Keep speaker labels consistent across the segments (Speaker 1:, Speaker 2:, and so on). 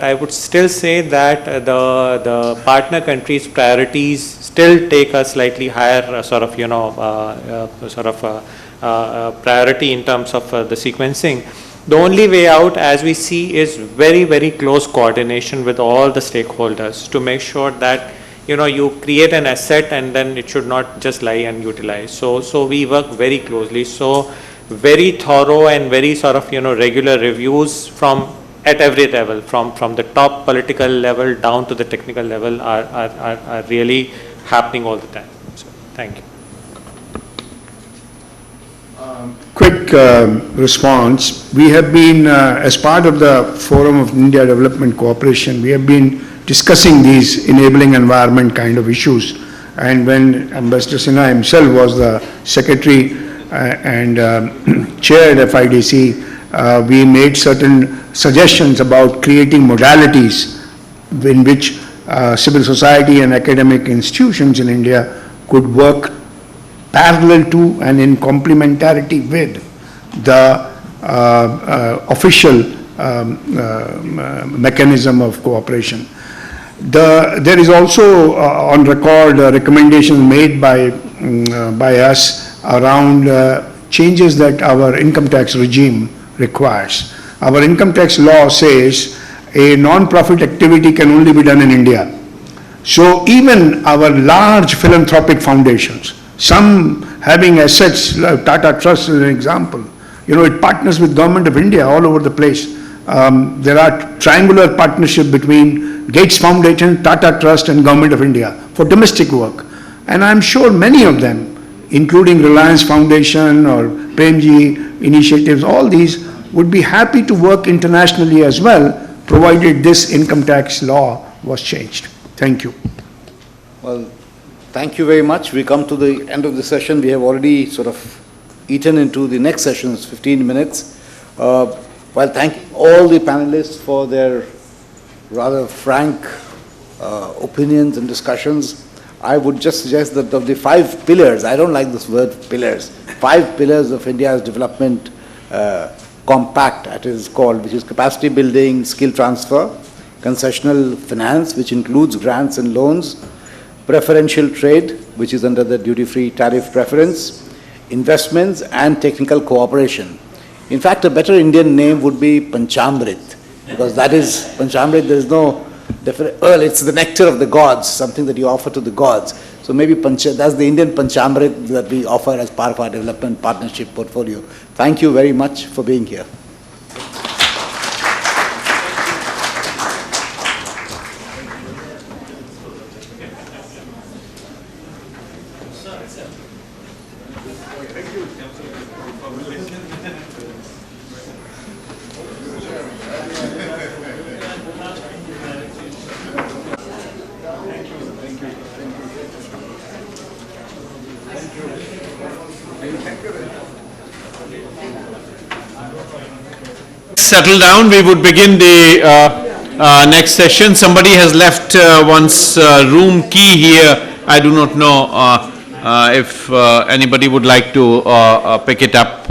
Speaker 1: I would still say that the partner countries' priorities still take a slightly higher priority in terms of the sequencing. The only way out, as we see, is very close coordination with all the stakeholders to make sure that you create an asset and then it should not just lie unutilized. So we work very closely. So very thorough and very regular reviews at every level, from the top political level down to the technical level, are really happening all the time. So thank you.
Speaker 2: Quick response. We have been, as part of the Forum of India Development Cooperation, we have been discussing these enabling environment kind of issues. And when Ambassador Sinha himself was the secretary and chaired FIDC, we made certain suggestions about creating modalities in which civil society and academic institutions in India could work parallel to and in complementarity with the official mechanism of cooperation. There is also on record recommendations made by us around changes that our income tax regime requires. Our income tax law says a non-profit activity can only be done in India. So even our large philanthropic foundations, some having assets, like Tata Trust is an example, it partners with Government of India all over the place. There are triangular partnership between Gates Foundation, Tata Trust and Government of India for domestic work. And I'm sure many of them, including Reliance Foundation or Premji initiatives, all these would be happy to work internationally as well, provided this income tax law was changed. Thank you.
Speaker 3: Well, thank you very much. We come to the end of the session. We have already sort of eaten into the next session's 15 minutes. While thanking all the panelists for their rather frank opinions and discussions, I would just suggest that of the 5 pillars, I don't like this word pillars, 5 pillars of India's development compact, it is called, which is capacity building, skill transfer, concessional finance, which includes grants and loans, preferential trade, which is under the duty-free tariff preference, investments and technical cooperation. In fact, a better Indian name would be Panchamrit, because that is, Panchamrit, there is no definite, well, it's the nectar of the gods, something that you offer to the gods. So maybe that's the Indian Panchamrit that we offer as part of our development partnership portfolio. Thank you very much for being here.
Speaker 4: Settle down. We would begin the next session. Somebody has left one's room key here. I do not know if anybody would like to pick it up.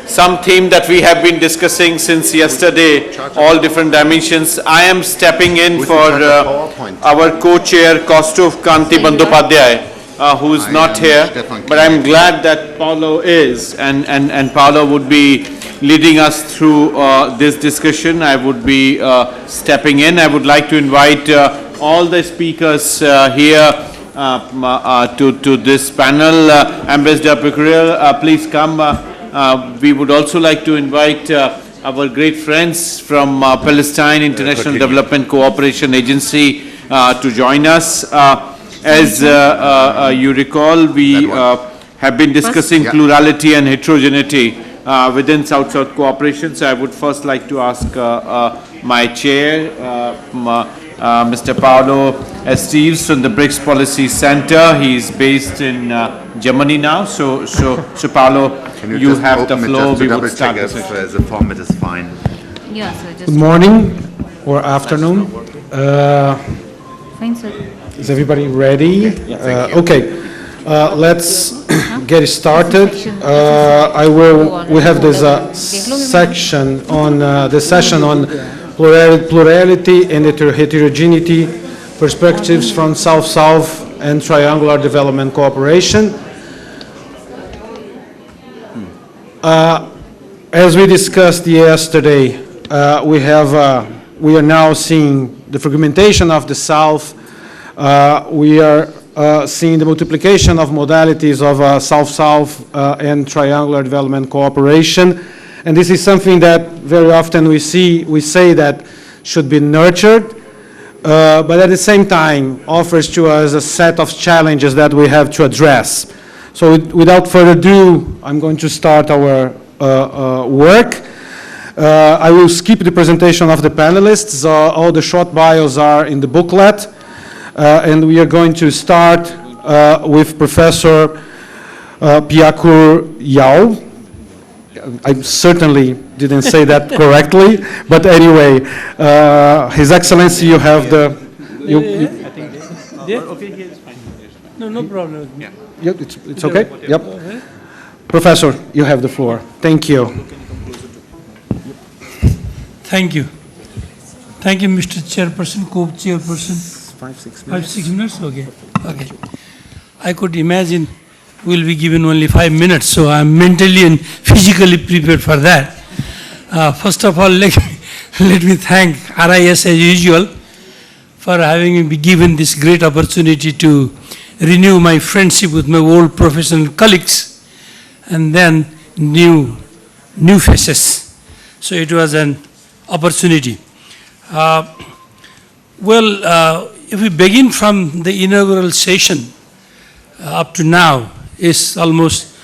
Speaker 4: Some theme that we have been discussing since yesterday, all different dimensions. I am stepping in for our co-chair, Kaustubh Kanti Bandyopadhyay, who is not here, but I'm glad that Paolo is, and Paolo would be leading us through this discussion. I would be stepping in. I would like to invite all the speakers here to this panel. Ambassador Pickrell, please come. We would also like to invite our great friends from Palestine International Development Cooperation Agency to join us. As you recall, we have been discussing plurality and heterogeneity within South-South cooperation. So I would first like to ask my chair, Mr. Paolo Esteves from the BRICS Policy Center. He's based in Germany now. So Paolo, you have the floor. We would start
Speaker 5: the format is fine.
Speaker 6: Yeah, so just
Speaker 7: Good morning or afternoon.
Speaker 6: fine, sir.
Speaker 7: Is everybody ready? Okay. Let's get started. We have this section on the session on plurality and heterogeneity, perspectives from South-South and triangular development cooperation. As we discussed yesterday, we are now seeing the fragmentation of the South. We are seeing the multiplication of modalities of South-South and triangular development cooperation. And this is something that very often we say that should be nurtured, but at the same time offers to us a set of challenges that we have to address. So without further ado, I'm going to start our work. I will skip the presentation of the panelists. All the short bios are in the booklet. And we are going to start with Professor Piakur Yao. I certainly didn't say that correctly, but anyway, His Excellency, you have the...
Speaker 6: No problem.
Speaker 7: Yeah, it's okay? Yep. Professor, you have the floor. Thank you.
Speaker 6: Thank you. Thank you, Mr. Chairperson, Co-Chairperson. 5-6 minutes? Okay. I could imagine we'll be given only 5 minutes, so I'm mentally and physically prepared for that. First of all, let me thank RIS as usual for having me given this great opportunity to renew my friendship with my old professional colleagues and then new faces. So it was an opportunity. If we begin from the inaugural session up to now, is almost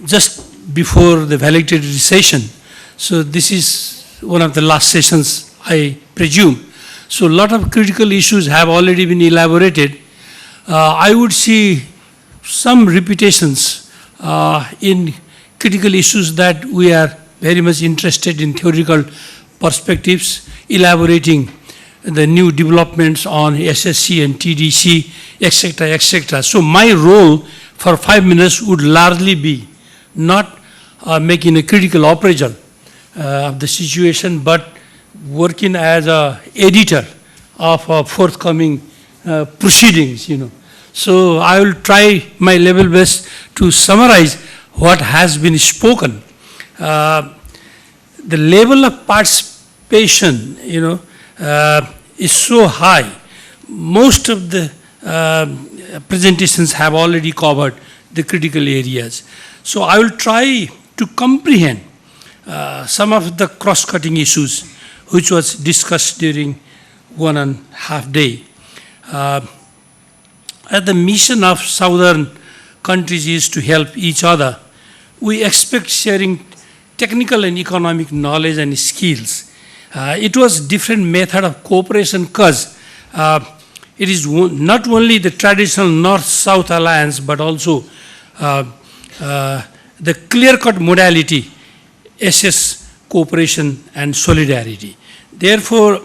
Speaker 6: just before the valedictory session. So this is one of the last sessions, I presume. So a lot of critical issues have already been elaborated. I would see some repetitions in critical issues that we are very much interested in theoretical perspectives, elaborating the new developments on SSC and TDC, etc., etc. So my role for 5 minutes would largely be not making a critical appraisal of the situation, but working as an editor of forthcoming proceedings, So I will try my level best to summarize what has been spoken. The level of participation, is so high. Most of the presentations have already covered the critical areas. So I will try to comprehend some of the cross-cutting issues which was discussed during 1.5 days. The mission of southern countries is to help each other. We expect sharing technical and economic knowledge and skills. It was different method of cooperation because it is not only the traditional North-South alliance, but also the clear-cut modality, SS cooperation and solidarity. Therefore,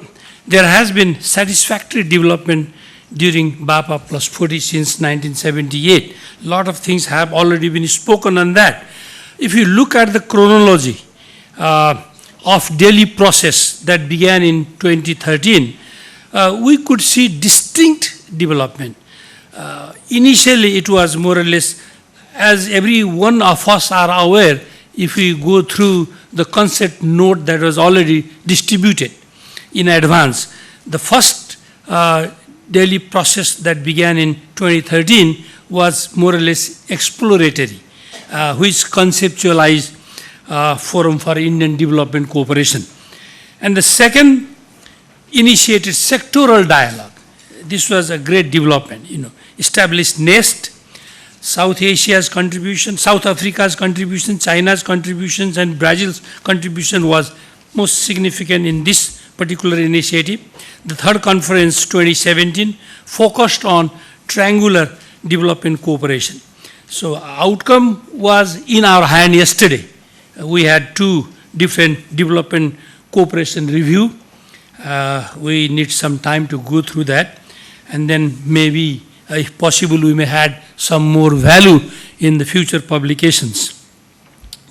Speaker 6: there has been satisfactory development during BAPA plus 40 since 1978. A lot of things have already been spoken on that. If you look at the chronology of Delhi process that began in 2013, we could see distinct development. Initially, it was more or less, as every one of us are aware, if we go through the concept note that was already distributed in advance. The first Delhi process that began in 2013 was more or less exploratory, which conceptualized Forum for Indian Development Cooperation. And the second initiated sectoral dialogue. This was a great development, established NEST, South Asia's contribution, South Africa's contribution, China's contributions, and Brazil's contribution was most significant in this particular initiative. The third conference, 2017, focused on triangular development cooperation. So outcome was in our hand yesterday. We had 2 different development cooperation review. We need some time to go through that, and then maybe if possible, we may add some more value in the future publications.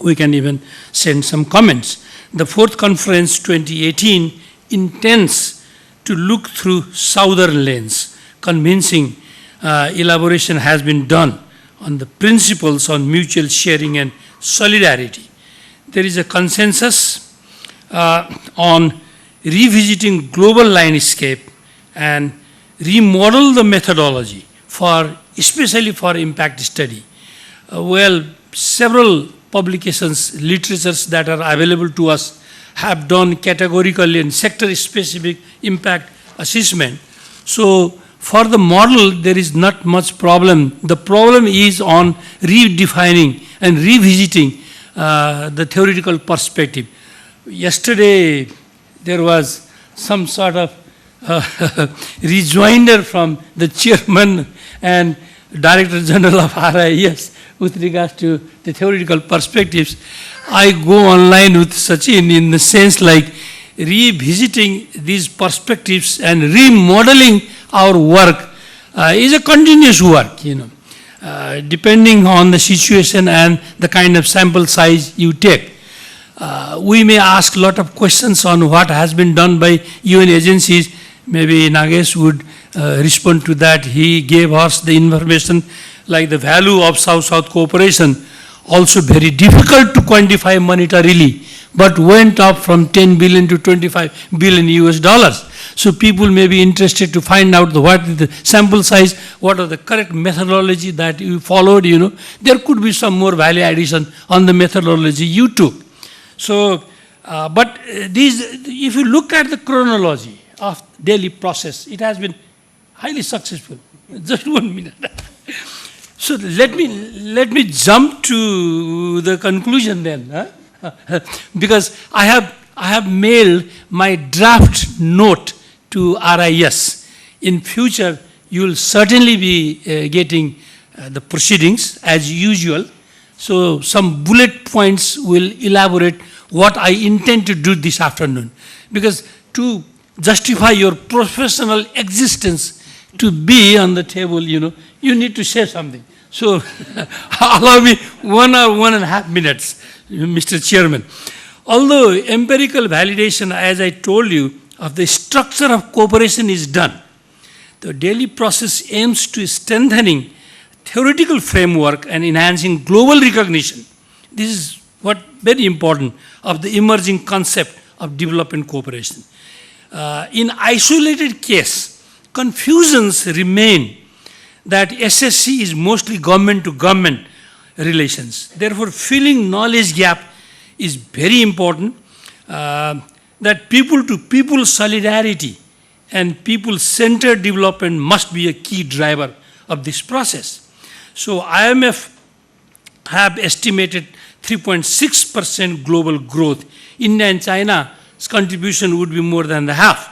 Speaker 6: We can even send some comments. The fourth conference 2018 intends to look through southern lens. Convincing elaboration has been done on the principles on mutual sharing and solidarity. There is a consensus on revisiting global landscape and remodel the methodology for, especially for impact study. Well, several publications, literatures that are available to us have done categorically and sector-specific impact assessment. So for the model, there is not much problem. The problem is on redefining and revisiting the theoretical perspective. Yesterday, there was some sort of rejoinder from the chairman and Director General of RIS with regards to the theoretical perspectives. I go online with Sachin in the sense like revisiting these perspectives and remodeling our work is a continuous work, depending on the situation and the kind of sample size you take. We may ask a lot of questions on what has been done by UN agencies. Maybe Nagesh would respond to that. He gave us the information like the value of South-South cooperation, also very difficult to quantify monetarily, but went up from 10 billion to 25 billion US dollars. So people may be interested to find out what is the sample size, what are the correct methodology that you followed, There could be some more value addition on the methodology you took. So, but if you look at the chronology of daily process, it has been highly successful. Just 1 minute. So let me jump to the conclusion then, because I have mailed my draft note to RIS. In future, you will certainly be getting the proceedings as usual. So some bullet points will elaborate what I intend to do this afternoon. Because to justify your professional existence to be on the table, you need to say something. So allow me 1 or 1.5 minutes, Mr. Chairman. Although empirical validation, as I told you, of the structure of cooperation is done, the daily process aims to strengthening theoretical framework and enhancing global recognition. This is what very important of the emerging concept of development cooperation. In isolated case, confusions remain that SSC is mostly government to government relations. Therefore, filling knowledge gap is very important, that people to people solidarity and people-centered development must be a key driver of this process. So IMF have estimated 3.6% global growth. India and China's contribution would be more than the half.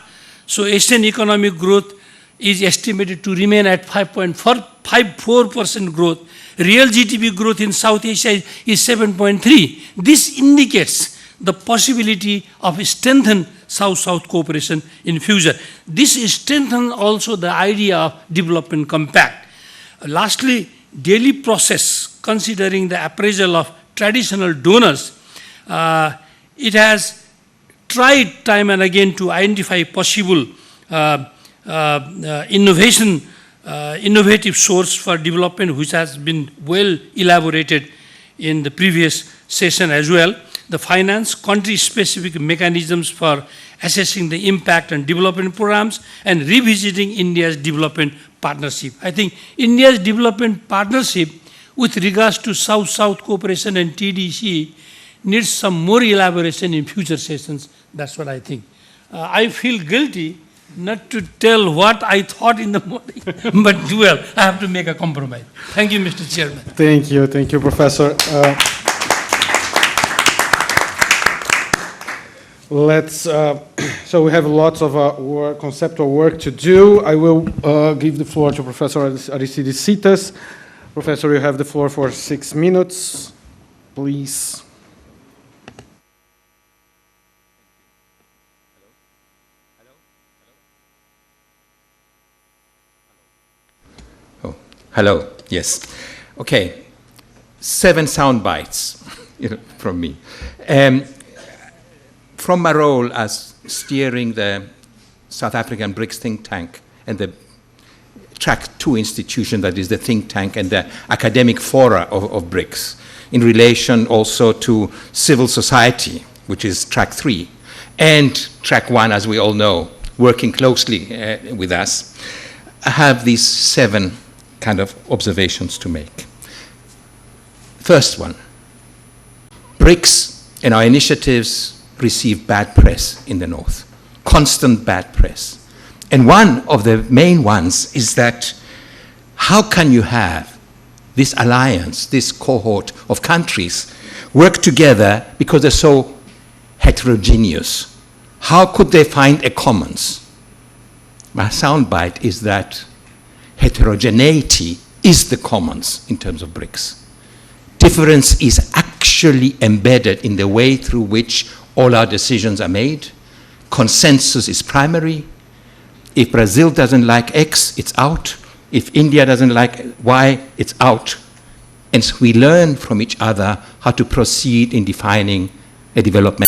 Speaker 6: So Asian economic growth is estimated to remain at 5.4% growth. Real GDP growth in South Asia is 7.3. This indicates the possibility of strengthened South-South cooperation in future. This strengthens also the idea of development compact. Lastly, daily process, considering the appraisal of traditional donors, it has tried time and again to identify possible innovative source for development, which has been well elaborated in the previous session as well. The finance, country-specific mechanisms for assessing the impact on development programs and revisiting India's development partnership. I think India's development partnership with regards to South-South cooperation and TDC needs some more elaboration in future sessions. That's what I think. I feel guilty not to tell what I thought in the morning, but well, I have to make a compromise. Thank you, Mr. Chairman.
Speaker 7: Thank you, Professor. So we have lots of conceptual work to do. I will give the floor to Professor Aristides Citas. Professor, you have the floor for 6 minutes, please.
Speaker 8: Hello, yes. Okay, 7 sound bites from me. From my role as steering the South African BRICS think tank and the Track 2 institution, that is the think tank and the academic fora of BRICS, in relation also to civil society, which is Track 3, and Track 1, as we all know, working closely with us, I have these 7 kind of observations to make. First one, BRICS and our initiatives receive bad press in the North, constant bad press. And one of the main ones is that how can you have this alliance, this cohort of countries work together because they're so heterogeneous? How could they find a commons? My soundbite is that heterogeneity is the commons in terms of BRICS. Difference is actually embedded in the way through which all our decisions are made. Consensus is primary. If Brazil doesn't like X, it's out. If India doesn't like Y, it's out. And so we learn from each other how to proceed in defining a development